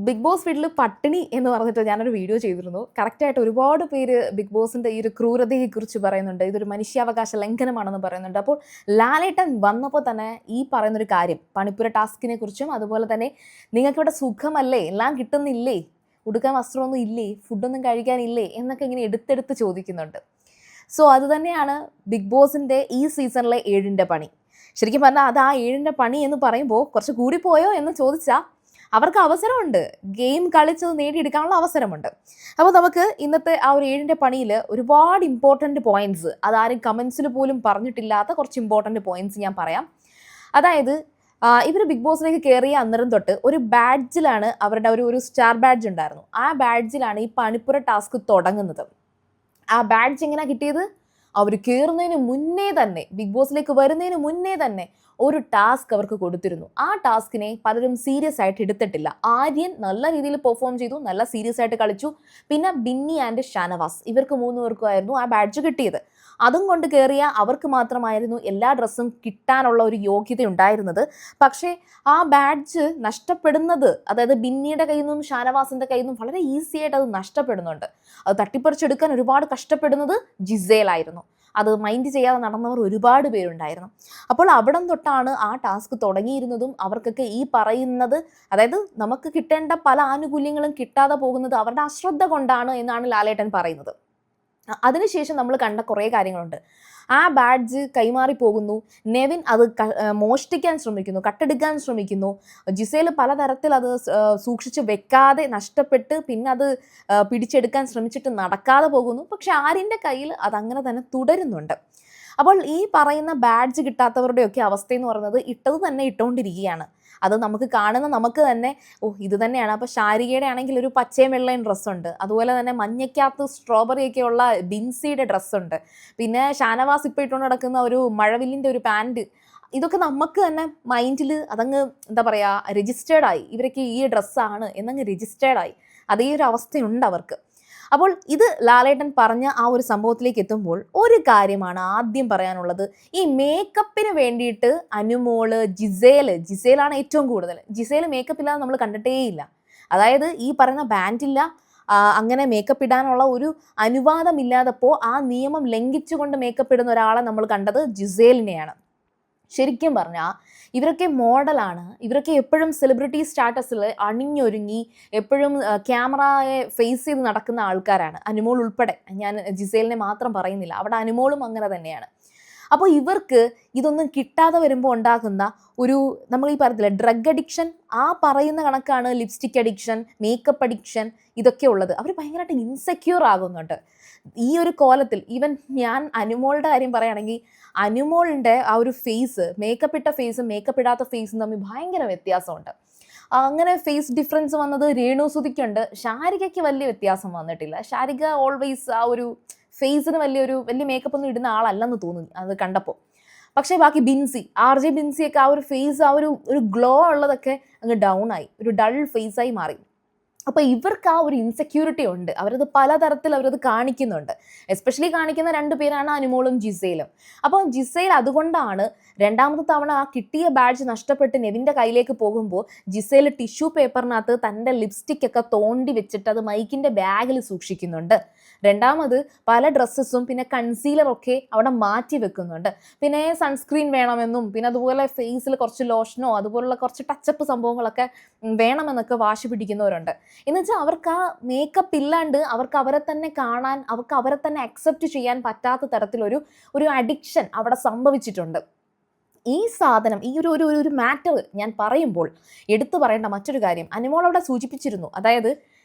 Big boss വീട്ടിൽ പട്ടിണി എന്ന് പറഞ്ഞിട്ട് ഞാനൊരു വീഡിയോ ചെയ്തിരുന്നു. കറക്റ്റായിട്ട് ഒരുപാട് പേര് ബിഗ് ബോസിൻ്റെ ഈ ഒരു ക്രൂരതയെക്കുറിച്ച് പറയുന്നുണ്ട്. ഇതൊരു മനുഷ്യാവകാശ ലംഘനമാണെന്ന് പറയുന്നുണ്ട്. അപ്പോൾ ലാലേട്ടൻ വന്നപ്പോൾ തന്നെ ഈ പറയുന്നൊരു കാര്യം പണിപ്പുര ടാസ്കിനെ കുറിച്ചും അതുപോലെ തന്നെ നിങ്ങൾക്കിവിടെ സുഖമല്ലേ, എല്ലാം കിട്ടുന്നില്ലേ, ഉടുക്കാൻ വസ്ത്രമൊന്നും ഇല്ലേ, ഫുഡൊന്നും കഴിക്കാനില്ലേ എന്നൊക്കെ ഇങ്ങനെ എടുത്തെടുത്ത് ചോദിക്കുന്നുണ്ട്. സോ അത് തന്നെയാണ് ബിഗ് ബോസിൻ്റെ ഈ സീസണിലെ 7ൻ്റെ പണി. ശരിക്കും പറഞ്ഞാൽ അത് ആ 7ൻ്റെ പണി എന്ന് പറയുമ്പോൾ കുറച്ച് കൂടിപ്പോയോ എന്ന് ചോദിച്ചാൽ അവർക്ക് അവസരമുണ്ട്. ഗെയിം കളിച്ചത് നേടിയെടുക്കാനുള്ള അവസരമുണ്ട്. അപ്പോൾ നമുക്ക് ഇന്നത്തെ ആ ഒരു 7ൻ്റെ പണിയിൽ ഒരുപാട് ഇമ്പോർട്ടൻറ്റ് പോയിന്റ്സ്, അതാരും കമൻസിൽ പോലും പറഞ്ഞിട്ടില്ലാത്ത കുറച്ച് ഇമ്പോർട്ടൻറ്റ് പോയിന്റ്സ് ഞാൻ പറയാം. അതായത് ഇവർ ബിഗ് ബോസിലേക്ക് കയറിയ അന്നേരം തൊട്ട് ഒരു ബാഡ്ജിലാണ് അവരുടെ ഒരു സ്റ്റാർ ബാഡ്ജ് ഉണ്ടായിരുന്നു. ആ ബാഡ്ജിലാണ് ഈ പണിപ്പുര ടാസ്ക് തുടങ്ങുന്നത്. ആ ബാഡ്ജ് എങ്ങനെയാണ് കിട്ടിയത്? അവർ കയറുന്നതിന് മുന്നേ തന്നെ, ബിഗ് ബോസിലേക്ക് വരുന്നതിന് മുന്നേ തന്നെ ഒരു ടാസ്ക് അവർക്ക് കൊടുത്തിരുന്നു. ആ ടാസ്കിനെ പലരും സീരിയസ് ആയിട്ട് എടുത്തിട്ടില്ല. ആര്യൻ നല്ല രീതിയിൽ പെർഫോം ചെയ്തു, നല്ല സീരിയസ് ആയിട്ട് കളിച്ചു. പിന്നെ ബിന്നി ആൻഡ് ഷാനവാസ്, ഇവർക്ക് 3 പേർക്കുമായിരുന്നു ആ ബാഡ്ജ് കിട്ടിയത്. അതും കൊണ്ട് കയറിയ അവർക്ക് മാത്രമായിരുന്നു എല്ലാ ഡ്രസ്സും കിട്ടാനുള്ള ഒരു യോഗ്യത ഉണ്ടായിരുന്നത്. പക്ഷേ ആ ബാഡ്ജ് നഷ്ടപ്പെടുന്നത്, അതായത് ബിന്നിയുടെ കയ്യിൽ നിന്നും ഷാനവാസിൻ്റെ കയ്യിൽ നിന്നും വളരെ ഈസി ആയിട്ട് അത് നഷ്ടപ്പെടുന്നുണ്ട്. അത് തട്ടിപ്പറിച്ചെടുക്കാൻ ഒരുപാട് കഷ്ടപ്പെടുന്നത് ജിസേലായിരുന്നു. അത് മൈൻഡ് ചെയ്യാതെ നടന്നവർ ഒരുപാട് പേരുണ്ടായിരുന്നു. അപ്പോൾ അവിടം തൊട്ടാണ് ആ ടാസ്ക് തുടങ്ങിയിരുന്നതും അവർക്കൊക്കെ ഈ പറയുന്നത്, അതായത് നമുക്ക് കിട്ടേണ്ട പല ആനുകൂല്യങ്ങളും കിട്ടാതെ പോകുന്നത് അവരുടെ അശ്രദ്ധ കൊണ്ടാണ് എന്നാണ് ലാലേട്ടൻ പറയുന്നത്. അതിനുശേഷം നമ്മൾ കണ്ട കുറേ കാര്യങ്ങളുണ്ട്. ആ ബാഡ്ജ് കൈമാറി പോകുന്നു, നെവിൻ അത് മോഷ്ടിക്കാൻ ശ്രമിക്കുന്നു, കട്ടെടുക്കാൻ ശ്രമിക്കുന്നു, ജിസേൽ പലതരത്തിൽ അത് സൂക്ഷിച്ച് വെക്കാതെ നഷ്ടപ്പെട്ട് പിന്നെ അത് പിടിച്ചെടുക്കാൻ ശ്രമിച്ചിട്ട് നടക്കാതെ പോകുന്നു. പക്ഷെ ആര്യൻ്റെ കയ്യിൽ അതങ്ങനെ തന്നെ തുടരുന്നുണ്ട്. അപ്പോൾ ഈ പറയുന്ന ബാഡ്ജ് കിട്ടാത്തവരുടെയൊക്കെ അവസ്ഥയെന്ന് പറയുന്നത് ഇട്ടത് തന്നെ ഇട്ടുകൊണ്ടിരിക്കുകയാണ്. അത് നമുക്ക് കാണുന്ന നമുക്ക് തന്നെ ഇത് തന്നെയാണ്. അപ്പോൾ ശാരികയുടെ ആണെങ്കിൽ ഒരു പച്ചയും വെള്ളയും ഡ്രസ്സുണ്ട്, അതുപോലെ തന്നെ മഞ്ഞയ്ക്കകത്ത് സ്ട്രോബെറിയൊക്കെ ഉള്ള ബിൻസിയുടെ ഡ്രസ്സുണ്ട്, പിന്നെ ഷാനവാസ് ഇപ്പോൾ ഇട്ടുകൊണ്ട് നടക്കുന്ന ഒരു മഴവില്ലിൻ്റെ ഒരു പാൻറ്. ഇതൊക്കെ നമുക്ക് തന്നെ മൈൻഡിൽ അതങ്ങ് എന്താ പറയുക, രജിസ്റ്റേർഡായി. ഇവരൊക്കെ ഈ ഡ്രസ്സാണ് എന്നങ്ങ് രജിസ്റ്റേർഡായി. അതേ ഒരു അവസ്ഥയുണ്ട് അവർക്ക്. അപ്പോൾ ഇത് ലാലേട്ടൻ പറഞ്ഞ ആ ഒരു സംഭവത്തിലേക്ക് എത്തുമ്പോൾ ഒരു കാര്യമാണ് ആദ്യം പറയാനുള്ളത്. ഈ മേക്കപ്പിന് വേണ്ടിയിട്ട് അനുമോള്, ജിസേലാണ് ഏറ്റവും കൂടുതൽ. ജിസേൽ മേക്കപ്പ് ഇല്ലാതെ നമ്മൾ കണ്ടിട്ടേയില്ല. അതായത് ഈ പറയുന്ന ബാൻഡില്ല, അങ്ങനെ മേക്കപ്പ് ഇടാനുള്ള ഒരു അനുവാദമില്ലാതപ്പോൾ ആ നിയമം ലംഘിച്ചുകൊണ്ട് മേക്കപ്പ് ഇടുന്ന ഒരാളെ നമ്മൾ കണ്ടത് ജിസേലിനെയാണ്. ശരിക്കും പറഞ്ഞാൽ ഇവരൊക്കെ മോഡലാണ്. ഇവരൊക്കെ എപ്പോഴും സെലിബ്രിറ്റി സ്റ്റാറ്റസിൽ അണിഞ്ഞൊരുങ്ങി എപ്പോഴും ക്യാമറയെ ഫേസ് ചെയ്ത് നടക്കുന്ന ആൾക്കാരാണ്. അനുമോൾ ഉൾപ്പെടെ, ഞാൻ ജിസേലിനെ മാത്രം പറയുന്നില്ല, അവിടെ അനുമോളും അങ്ങനെ തന്നെയാണ്. അപ്പോൾ ഇവർക്ക് ഇതൊന്നും കിട്ടാതെ വരുമ്പോൾ ഉണ്ടാകുന്ന ഒരു, നമ്മൾ ഈ പറയത്തില്ല ഡ്രഗ് അഡിക്ഷൻ, ആ പറയുന്ന കണക്കാണ് ലിപ്സ്റ്റിക് അഡിക്ഷൻ, മേക്കപ്പ് അഡിക്ഷൻ, ഇതൊക്കെ ഉള്ളത്. അവർ ഭയങ്കരമായിട്ട് ഇൻസെക്യൂർ ആകുന്നുണ്ട് ഈ ഒരു കോലത്തിൽ. ഈവൻ ഞാൻ അനുമോളുടെ കാര്യം പറയുകയാണെങ്കിൽ, അനുമോളിൻ്റെ ആ ഒരു ഫേസ്, മേക്കപ്പ് ഇട്ട ഫേസും മേക്കപ്പ് ഇടാത്ത ഫേസും തമ്മിൽ ഭയങ്കര വ്യത്യാസമുണ്ട്. അങ്ങനെ ഫേസ് ഡിഫറൻസ് വന്നത് രേണുസുതിക്കുണ്ട്. ശാരികയ്ക്ക് വലിയ വ്യത്യാസം വന്നിട്ടില്ല. ശാരിക ഓൾവേസ് ആ ഒരു ഫേസിന് വലിയ മേക്കപ്പ് ഒന്നും ഇടുന്ന ആളല്ലെന്ന് തോന്നുന്നു അത് കണ്ടപ്പോൾ. പക്ഷേ ബാക്കി ബിൻസി, RJ ബിൻസിയൊക്കെ ആ ഒരു ഫേസ്, ആ ഒരു ഗ്ലോ ഉള്ളതൊക്കെ അങ്ങ് ഡൗൺ ആയി, ഒരു ഡൾ ഫേസായി മാറി. അപ്പോൾ ഇവർക്ക് ആ ഒരു ഇൻസെക്യൂരിറ്റി ഉണ്ട്. അവരത് പലതരത്തിൽ അവരത് കാണിക്കുന്നുണ്ട്. എസ്പെഷ്യലി കാണിക്കുന്ന 2 പേരാണ് അനുമോളും ജിസേലും. അപ്പോൾ ജിസേൽ അതുകൊണ്ടാണ് രണ്ടാമത്തെ തവണ ആ കിട്ടിയ ബാഡ്ജ് നഷ്ടപ്പെട്ട് നെവിൻ്റെ കയ്യിലേക്ക് പോകുമ്പോൾ ജിസേൽ ടിഷ്യൂ പേപ്പറിനകത്ത് തൻ്റെ ലിപ്സ്റ്റിക് ഒക്കെ തോണ്ടി വെച്ചിട്ട് അത് മൈക്കിൻ്റെ ബാഗിൽ സൂക്ഷിക്കുന്നുണ്ട്. രണ്ടാമത് പല ഡ്രസ്സസും പിന്നെ കൺസീലറൊക്കെ അവിടെ മാറ്റി വെക്കുന്നുണ്ട്. പിന്നെ സൺസ്ക്രീൻ വേണമെന്നും പിന്നെ അതുപോലെ ഫേസിൽ കുറച്ച് ലോഷനോ അതുപോലുള്ള കുറച്ച് ടച്ചപ്പ് സംഭവങ്ങളൊക്കെ വേണമെന്നൊക്കെ വാശി പിടിക്കുന്നവരുണ്ട്. എന്ന് വെച്ചാൽ അവർക്ക് ആ മേക്കപ്പ് ഇല്ലാണ്ട് അവർക്ക് അവരെ തന്നെ കാണാൻ, അവർക്ക് അവരെ തന്നെ അക്സെപ്റ്റ് ചെയ്യാൻ പറ്റാത്ത തരത്തിലൊരു അഡിക്ഷൻ അവിടെ സംഭവിച്ചിട്ടുണ്ട്. ഈ സാധനം, ഈ ഒരു മാറ്റർ ഞാൻ പറയുമ്പോൾ എടുത്തു പറയേണ്ട മറ്റൊരു കാര്യം, അനുമോൾ അവിടെ സൂചിപ്പിച്ചിരുന്നു. അതായത്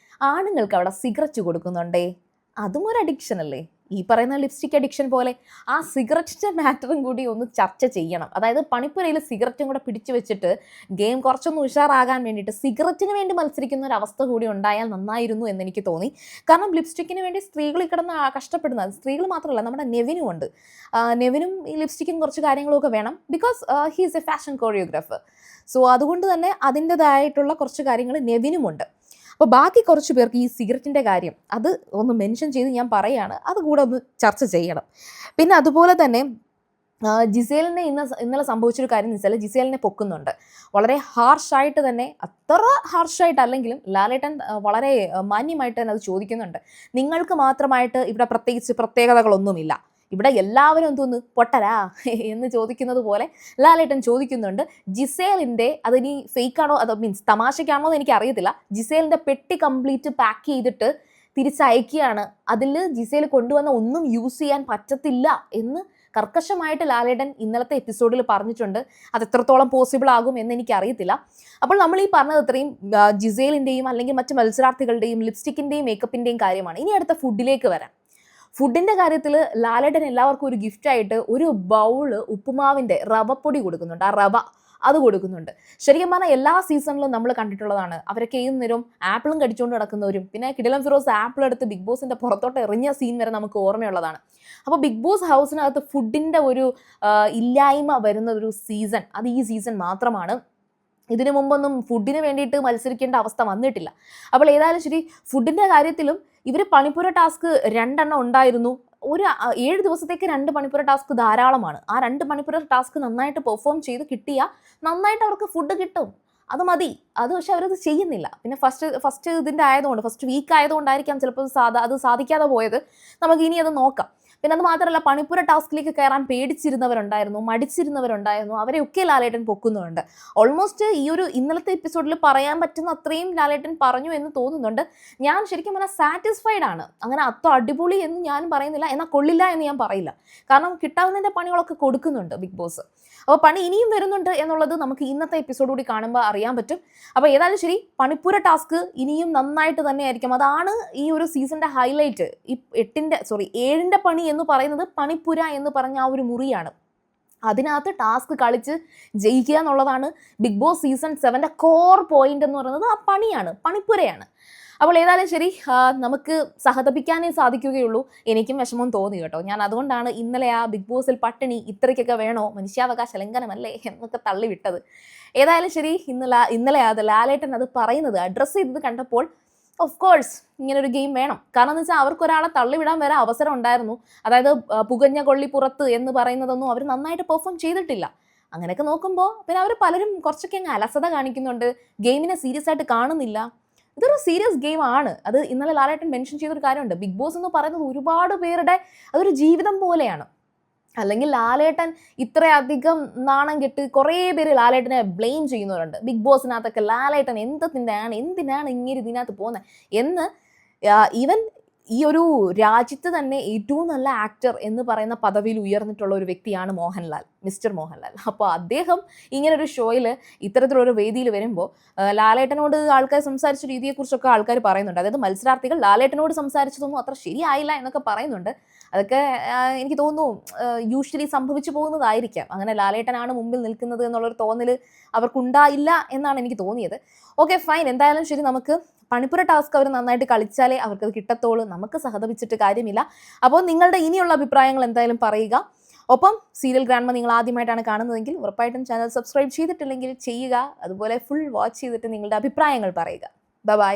ആണുങ്ങൾക്ക് അവിടെ സിഗരറ്റ് കൊടുക്കുന്നുണ്ടേ, അതും ഒരു അഡിക്ഷൻ അല്ലേ? ഈ പറയുന്ന ലിപ്സ്റ്റിക് അഡിക്ഷൻ പോലെ ആ സിഗരറ്റിൻ്റെ മാറ്ററും കൂടി ഒന്ന് ചർച്ച ചെയ്യണം. അതായത് പണിപ്പുരയിൽ സിഗരറ്റും കൂടെ പിടിച്ചു വെച്ചിട്ട് ഗെയിം കുറച്ചൊന്ന് ഉഷാറാകാൻ വേണ്ടിയിട്ട് സിഗരറ്റിന് വേണ്ടി മത്സരിക്കുന്ന ഒരു അവസ്ഥ കൂടി ഉണ്ടായാൽ നന്നായിരുന്നു എന്നെനിക്ക് തോന്നി. കാരണം ലിപ്സ്റ്റിക്കിന് വേണ്ടി സ്ത്രീകൾ കിടന്ന് കഷ്ടപ്പെടുന്നത്, സ്ത്രീകൾ മാത്രമല്ല, നമ്മുടെ നെവിനും ഉണ്ട്. നെവിനും ഈ ലിപ്സ്റ്റിക്കും കുറച്ച് കാര്യങ്ങളൊക്കെ വേണം. Because he is A fashion choreographer. So അതുകൊണ്ട് തന്നെ അതിൻ്റെതായിട്ടുള്ള കുറച്ച് കാര്യങ്ങൾ നെവിനുമുണ്ട്. അപ്പോൾ ബാക്കി കുറച്ച് പേർക്ക് ഈ സിഗരറ്റിൻ്റെ കാര്യം അത് ഒന്ന് മെൻഷൻ ചെയ്ത് ഞാൻ പറയുകയാണ്, അതുകൂടെ ഒന്ന് ചർച്ച ചെയ്യണം. പിന്നെ അതുപോലെ തന്നെ ജിസേലിനെ ഇന്നലെ സംഭവിച്ചൊരു കാര്യം എന്ന് വെച്ചാൽ ജിസേലിനെ പൊക്കുന്നുണ്ട് വളരെ ഹാർഷായിട്ട് തന്നെ, അത്ര ഹാർഷായിട്ടല്ലെങ്കിലും ലാലേട്ടൻ വളരെ മാന്യമായിട്ട് തന്നെ അത് ചോദിക്കുന്നുണ്ട്. നിങ്ങൾക്ക് മാത്രമായിട്ട് ഇവിടെ പ്രത്യേകിച്ച് പ്രത്യേകതകളൊന്നുമില്ല, ഇവിടെ എല്ലാവരും എന്തോന്ന് പൊട്ടരാ എന്ന് ചോദിക്കുന്നത് പോലെ ലാലേട്ടൻ ചോദിക്കുന്നുണ്ട്. ജിസേലിൻ്റെ അതിനി ഫേക്കാണോ അതോ മീൻസ് തമാശയ്ക്കാണോ എന്ന് എനിക്ക് അറിയത്തില്ല, ജിസേലിൻ്റെ പെട്ടി കംപ്ലീറ്റ് പാക്ക് ചെയ്തിട്ട് തിരിച്ചയക്കുകയാണ്, അതിൽ ജിസേൽ കൊണ്ടുവന്ന ഒന്നും യൂസ് ചെയ്യാൻ പറ്റത്തില്ല എന്ന് കർക്കശമായിട്ട് ലാലേട്ടൻ ഇന്നലത്തെ എപ്പിസോഡിൽ പറഞ്ഞിട്ടുണ്ട്. അത് എത്രത്തോളം പോസിബിൾ ആകും എന്ന് എനിക്ക് അറിയത്തില്ല. അപ്പോൾ നമ്മൾ ഈ പറഞ്ഞത് ഇത്രയും ജിസേലിൻ്റെയും അല്ലെങ്കിൽ മറ്റ് മത്സരാർത്ഥികളുടെയും ലിപ്സ്റ്റിക്കിൻ്റെയും മേക്കപ്പിൻ്റെയും കാര്യമാണ്. ഇനി അടുത്ത ഫുഡിലേക്ക് വരാം. ഫുഡിൻ്റെ കാര്യത്തിൽ ലാലേട്ടൻ എല്ലാവർക്കും ഒരു ഗിഫ്റ്റായിട്ട് ഒരു ബൗള് ഉപ്പുമാവിൻ്റെ റവപ്പൊടി കൊടുക്കുന്നുണ്ട്. ആ റവ അത് കൊടുക്കുന്നുണ്ട്. ശരിക്കും പറഞ്ഞാൽ എല്ലാ സീസണിലും നമ്മൾ കണ്ടിട്ടുള്ളതാണ്. അവരൊക്കെ ഏത് നേരവും ആപ്പിളും കടിച്ചുകൊണ്ട് നടക്കുന്നവരും, പിന്നെ കിടിലൻ ഫിറോസ് ആപ്പിൾ എടുത്ത് ബിഗ് ബോസിൻ്റെ പുറത്തോട്ട് എറിഞ്ഞ സീൻ വരെ നമുക്ക് ഓർമ്മയുള്ളതാണ്. അപ്പോൾ ബിഗ് ബോസ് ഹൗസിനകത്ത് ഫുഡിൻ്റെ ഒരു ഇല്ലായ്മ വരുന്ന ഒരു സീസൺ അത് ഈ സീസൺ മാത്രമാണ്. ഇതിനു മുമ്പൊന്നും ഫുഡിന് വേണ്ടിയിട്ട് മത്സരിക്കേണ്ട അവസ്ഥ വന്നിട്ടില്ല. അപ്പോൾ ഏതായാലും ശരി, ഫുഡിൻ്റെ കാര്യത്തിലും ഇവർ പണിപ്പുര ടാസ്ക് 2 ഉണ്ടായിരുന്നു. ഒരു 7 ദിവസത്തേക്ക് 2 പണിപ്പുര ടാസ്ക് ധാരാളമാണ്. ആ 2 പണിപ്പുര ടാസ്ക് നന്നായിട്ട് പെർഫോം ചെയ്ത് കിട്ടിയാൽ നന്നായിട്ട് അവർക്ക് ഫുഡ് കിട്ടും, അത് മതി. അത് പക്ഷെ അവരത് ചെയ്യുന്നില്ല. പിന്നെ ഫസ്റ്റ് ഇതിൻ്റെ ആയതുകൊണ്ട്, ഫസ്റ്റ് വീക്ക് ആയതുകൊണ്ടായിരിക്കാം ചിലപ്പോൾ അത് സാധിക്കാതെ പോയത്. നമുക്ക് ഇനി അത് നോക്കാം. പിന്നെ അത് മാത്രമല്ല, പണിപ്പുര ടാസ്കിലേക്ക് കയറാൻ പേടിച്ചിരുന്നവരുണ്ടായിരുന്നു, മടിച്ചിരുന്നവരുണ്ടായിരുന്നു, അവരെയൊക്കെ ലാലേട്ടൻ പൊക്കുന്നുണ്ട്. ഓൾമോസ്റ്റ് ഈ ഒരു ഇന്നലത്തെ എപ്പിസോഡിൽ പറയാൻ പറ്റുന്ന അത്രയും ലാലേട്ടൻ പറഞ്ഞു എന്ന് തോന്നുന്നുണ്ട്. ഞാൻ ശരിക്കും പറഞ്ഞാൽ സാറ്റിസ്ഫൈഡ് ആണ്. അങ്ങനെ അത്ര അടിപൊളി എന്ന് ഞാൻ പറയുന്നില്ല, എന്നാൽ കൊള്ളില്ല എന്ന് ഞാൻ പറയില്ല. കാരണം കിട്ടാവുന്നതിൻ്റെ പണികളൊക്കെ കൊടുക്കുന്നുണ്ട് ബിഗ് ബോസ്. അപ്പോൾ പണി ഇനിയും വരുന്നുണ്ട് എന്നുള്ളത് നമുക്ക് ഇന്നത്തെ എപ്പിസോഡ് കൂടി കാണുമ്പോൾ അറിയാൻ പറ്റും. അപ്പോൾ ഏതായാലും ശരി, പണിപ്പുര ടാസ്ക് ഇനിയും നന്നായിട്ട് തന്നെ ആയിരിക്കും. അതാണ് ഈ ഒരു സീസണിൻ്റെ ഹൈലൈറ്റ്. ഈ 7ൻ്റെ പണി എന്ന് പറയുന്നത് പണിപ്പുര എന്ന് പറഞ്ഞ ആ ഒരു മുറിയാണ്. അതിനകത്ത് ടാസ്ക് കളിച്ച് ജയിക്കുക എന്നുള്ളതാണ് ബിഗ് ബോസ് സീസൺ 7ൻ്റെ കോർ പോയിന്റ് എന്ന് പറയുന്നത്. ആ പണിയാണ്, പണിപ്പുരയാണ്. അപ്പോൾ ഏതായാലും ശരി, നമുക്ക് സഹതപിക്കാനേ സാധിക്കുകയുള്ളൂ. എനിക്കും വിഷമം തോന്നി കേട്ടോ. ഞാൻ അതുകൊണ്ടാണ് ഇന്നലെ ആ ബിഗ് ബോസിൽ പട്ടിണി ഇത്രയ്ക്കൊക്കെ വേണോ, മനുഷ്യാവകാശ ലംഘനമല്ലേ എന്നൊക്കെ തള്ളിവിട്ടത്. ഏതായാലും ശരി, ഇന്നലെ അത് ലാലേട്ടൻ അത് പറയുന്നത് അഡ്രസ്സ് ചെയ്തത് കണ്ടപ്പോൾ ഓഫ് കോഴ്സ് ഇങ്ങനൊരു ഗെയിം വേണം. കാരണം എന്ന് വെച്ചാൽ അവർക്കൊരാളെ തള്ളിവിടാൻ വരെ അവസരം ഉണ്ടായിരുന്നു. അതായത് പുകഞ്ഞ കൊള്ളി പുറത്ത് എന്ന് പറയുന്നതൊന്നും അവർ നന്നായിട്ട് പെർഫോം ചെയ്തിട്ടില്ല. അങ്ങനെയൊക്കെ നോക്കുമ്പോൾ പിന്നെ അവർ പലരും കുറച്ചൊക്കെ അങ്ങ് അലസത കാണിക്കുന്നുണ്ട്, ഗെയിമിനെ സീരിയസ് ആയിട്ട് കാണുന്നില്ല. ഇതൊരു സീരിയസ് ഗെയിം ആണ്. അത് ഇന്നലെ ലാലേട്ടൻ മെൻഷൻ ചെയ്തൊരു കാര്യമുണ്ട്. ബിഗ് ബോസ് എന്ന് പറയുന്നത് ഒരുപാട് പേരുടെ അതൊരു ജീവിതം പോലെയാണ്. അല്ലെങ്കിൽ ലാലേട്ടൻ ഇത്രയധികം നാണം കെട്ട് കുറേ പേര് ലാലേട്ടനെ ബ്ലെയിം ചെയ്യുന്നവരുണ്ട്. ബിഗ് ബോസിനകത്തൊക്കെ ലാലേട്ടൻ എന്തിനാണ് ഇങ്ങനെ ഇതിനകത്ത് പോകുന്നത് എന്ന്. ഈവൻ ഈ ഒരു രാജ്യത്ത് തന്നെ ഏറ്റവും നല്ല ആക്ടർ എന്ന് പറയുന്ന പദവിയിൽ ഉയർന്നിട്ടുള്ള ഒരു വ്യക്തിയാണ് മോഹൻലാൽ, മിസ്റ്റർ മോഹൻലാൽ. അപ്പോൾ അദ്ദേഹം ഇങ്ങനൊരു ഷോയിൽ ഇത്തരത്തിലൊരു വേദിയിൽ വരുമ്പോൾ ലാലേട്ടനോട് ആൾക്കാർ സംസാരിച്ച രീതിയെക്കുറിച്ചൊക്കെ ആൾക്കാർ പറയുന്നുണ്ട്. അതായത് മത്സരാർത്ഥികൾ ലാലേട്ടനോട് സംസാരിച്ചതൊന്നും അത്ര ശരിയായില്ല എന്നൊക്കെ പറയുന്നുണ്ട്. അതൊക്കെ എനിക്ക് തോന്നുന്നു യൂഷ്വലി സംഭവിച്ചു പോകുന്നതായിരിക്കാം. അങ്ങനെ ലാലേട്ടനാണ് മുമ്പിൽ നിൽക്കുന്നത് എന്നുള്ളൊരു തോന്നൽ അവർക്കുണ്ടായില്ല എന്നാണ് എനിക്ക് തോന്നിയത്. ഓക്കെ ഫൈൻ, എന്തായാലും ശരി, നമുക്ക് പണിപ്പുര ടാസ്ക് അവർ നന്നായിട്ട് കളിച്ചാലേ അവർക്കത് കിട്ടത്തോളൂ. നമുക്ക് സഹതപിച്ചിട്ട് കാര്യമില്ല. അപ്പോൾ നിങ്ങളുടെ ഇനിയുള്ള അഭിപ്രായങ്ങൾ എന്തായാലും പറയുക. ഒപ്പം സീരിയൽ ഗ്രാൻഡ്മ നിങ്ങൾ ആദ്യമായിട്ടാണ് കാണുന്നതെങ്കിൽ ഉറപ്പായിട്ടും ചാനൽ സബ്സ്ക്രൈബ് ചെയ്തിട്ടില്ലെങ്കിൽ ചെയ്യുക. അതുപോലെ ഫുൾ വാച്ച് ചെയ്തിട്ട് നിങ്ങളുടെ അഭിപ്രായങ്ങൾ പറയുക. ബൈ.